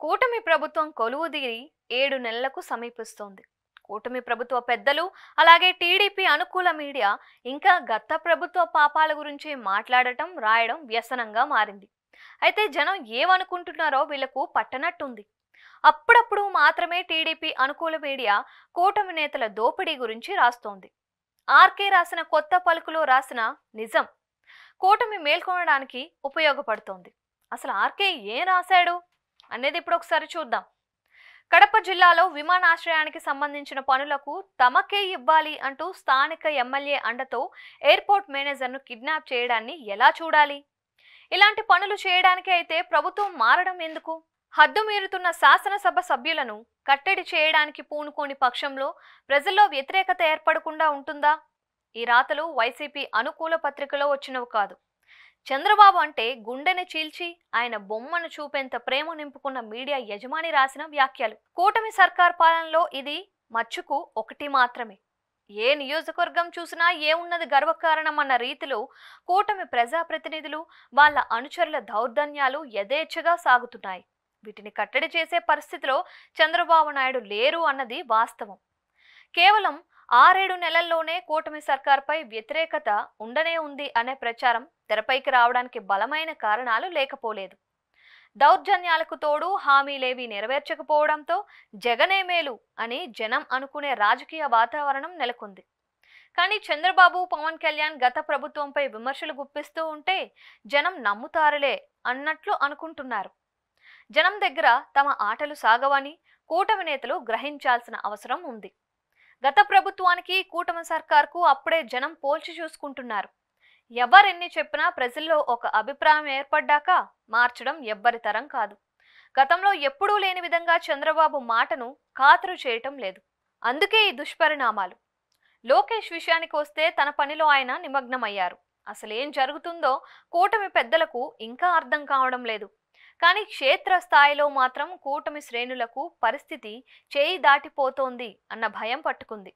కూటమి ప్రభుత్వం కొలువుదీరి 7 నెలలకు సమీపిస్తోంది. కూటమి ప్రభుత్వ పెద్దలు అలాగే టీడీపీ అనుకూల మీడియా ఇంకా గత ప్రభుత్వ పాపాల గురించి మాట్లాడటం రాయడం వ్యసనంగా మారింది. అయితే జనం ఏమనుకుంటున్నారో వీళ్లకు పట్టనట్టుంది. అప్పుడప్పుడు మాత్రమే టీడీపీ అనుకూల మీడియా కూటమి నేతల దోపిడీ గురించి రాస్తోంది. ఆర్కే రాసిన కొత్త పలుకులో రాసిన నిజం కూటమి మేల్కొనడానికి ఉపయోగపడుతోంది. అసలు ఆర్కే ఏం రాశాడు అనేది ఇప్పుడు ఒకసారి చూద్దాం. కడప జిల్లాలో విమానాశ్రయానికి సంబంధించిన పనులకు తమకే ఇవ్వాలి అంటూ స్థానిక ఎమ్మెల్యే అండతో ఎయిర్పోర్ట్ మేనేజర్ను కిడ్నాప్ చేయడాన్ని ఎలా చూడాలి? ఇలాంటి పనులు చేయడానికి అయితే ప్రభుత్వం మారడం ఎందుకు? హద్దు మీరుతున్న శాసనసభ సభ్యులను కట్టడి చేయడానికి పూనుకోని పక్షంలో ప్రజల్లో వ్యతిరేకత ఏర్పడకుండా ఉంటుందా? ఈ రాతలు వైసీపీ అనుకూల పత్రికలో వచ్చినవి కాదు. చంద్రబాబు అంటే గుండెని చీల్చి ఆయన బొమ్మను చూపేంత ప్రేమ నింపుకున్న మీడియా యజమాని రాసిన వ్యాఖ్యలు. కూటమి సర్కార్ పాలనలో ఇది మచ్చుకు ఒకటి మాత్రమే. ఏ నియోజకవర్గం చూసినా ఏమున్నది గర్వకారణం అన్న రీతిలో కూటమి ప్రజాప్రతినిధులు వాళ్ళ అనుచరుల దౌర్జన్యాలు యథేచ్ఛగా సాగుతున్నాయి. వీటిని కట్టడి చేసే పరిస్థితిలో చంద్రబాబు నాయుడు లేరు అన్నది వాస్తవం. కేవలం 6-7 నెలల్లోనే కూటమి సర్కార్పై వ్యతిరేకత ఉండనే ఉంది అనే ప్రచారం తెరపైకి రావడానికి బలమైన కారణాలు లేకపోలేదు. దౌర్జన్యాలకు తోడు హామీలేవి నెరవేర్చకపోవడంతో జగనే మేలు అని జనం అనుకునే రాజకీయ వాతావరణం నెలకొంది. కానీ చంద్రబాబు, పవన్ కళ్యాణ్ గత ప్రభుత్వంపై విమర్శలు గుప్పిస్తూ ఉంటే జనం నమ్ముతారులే అన్నట్లు అనుకుంటున్నారు. జనం దగ్గర తమ ఆటలు సాగవని కూటమి నేతలు గ్రహించాల్సిన అవసరం ఉంది. గత ప్రభుత్వానికి కూటమి సర్కార్కు అప్పుడే జనం పోల్చి చూసుకుంటున్నారు. ఎవరెన్ని చెప్పినా ప్రజల్లో ఒక అభిప్రాయం ఏర్పడ్డాక మార్చడం ఎవ్వరి తరం కాదు. గతంలో ఎప్పుడూ లేని విధంగా చంద్రబాబు మాటను ఖాతరు చేయటం లేదు. అందుకే ఈ దుష్పరిణామాలు. లోకేష్ విషయానికి వస్తే తన పనిలో ఆయన నిమగ్నమయ్యారు. అసలేం జరుగుతుందో కూటమి పెద్దలకు ఇంకా అర్థం కావడం లేదు. కానీ క్షేత్రస్థాయిలో మాత్రం కూటమి శ్రేణులకు పరిస్థితి చేయి దాటిపోతోంది అన్న భయం పట్టుకుంది.